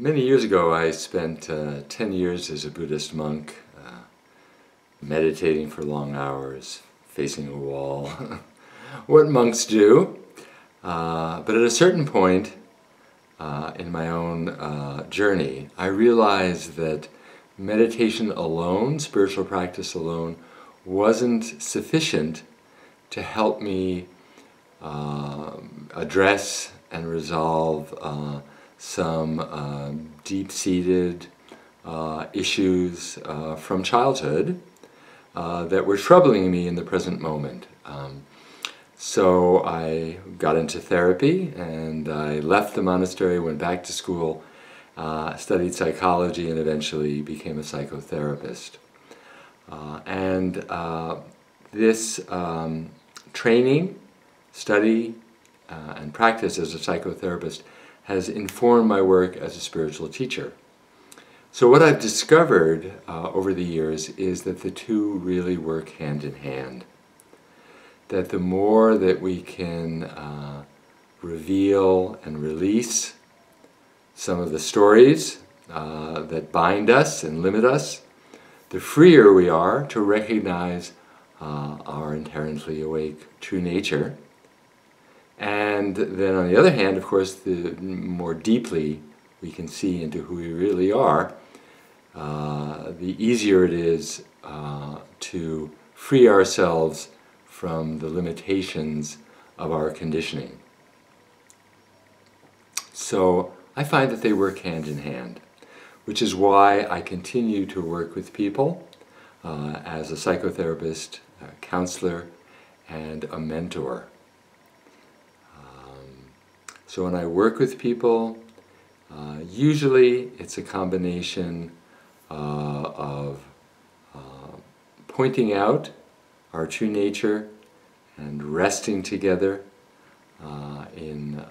Many years ago I spent 10 years as a Buddhist monk, meditating for long hours, facing a wall, what monks do. But at a certain point in my own journey, I realized that meditation alone, spiritual practice alone, wasn't sufficient to help me address and resolve some deep-seated issues from childhood that were troubling me in the present moment. So I got into therapy and I left the monastery, went back to school, studied psychology, and eventually became a psychotherapist. This training, study, and practice as a psychotherapist has informed my work as a spiritual teacher. So what I've discovered over the years is that the two really work hand in hand. That the more that we can reveal and release some of the stories that bind us and limit us, the freer we are to recognize our inherently awake true nature. And then on the other hand, of course, the more deeply we can see into who we really are, the easier it is to free ourselves from the limitations of our conditioning. So I find that they work hand in hand, which is why I continue to work with people as a psychotherapist, a counselor, and a mentor. So when I work with people, usually it's a combination of pointing out our true nature and resting together in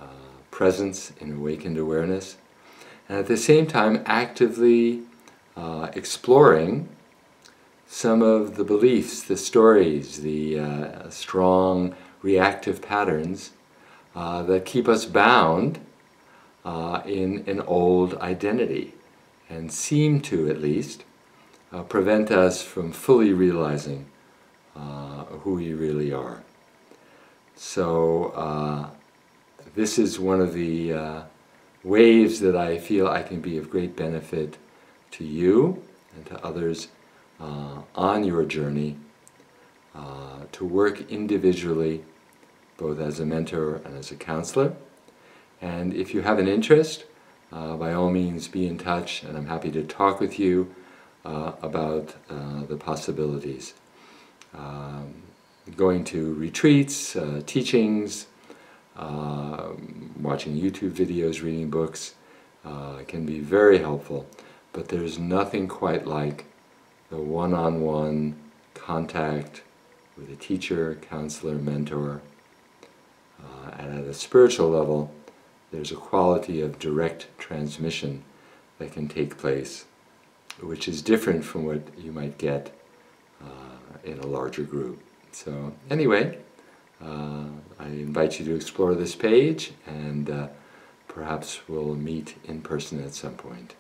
presence, in awakened awareness, and at the same time actively exploring some of the beliefs, the stories, the strong reactive patterns that keep us bound in an old identity and seem to, at least, prevent us from fully realizing who we really are. So this is one of the ways that I feel I can be of great benefit to you and to others on your journey to work individually, both as a mentor and as a counselor. And if you have an interest, by all means be in touch, and I'm happy to talk with you about the possibilities. Going to retreats, teachings, watching YouTube videos, reading books can be very helpful, but there's nothing quite like the one-on-one contact with a teacher, counselor, mentor. And at a spiritual level, there's a quality of direct transmission that can take place, which is different from what you might get in a larger group. So anyway, I invite you to explore this page, and perhaps we'll meet in person at some point.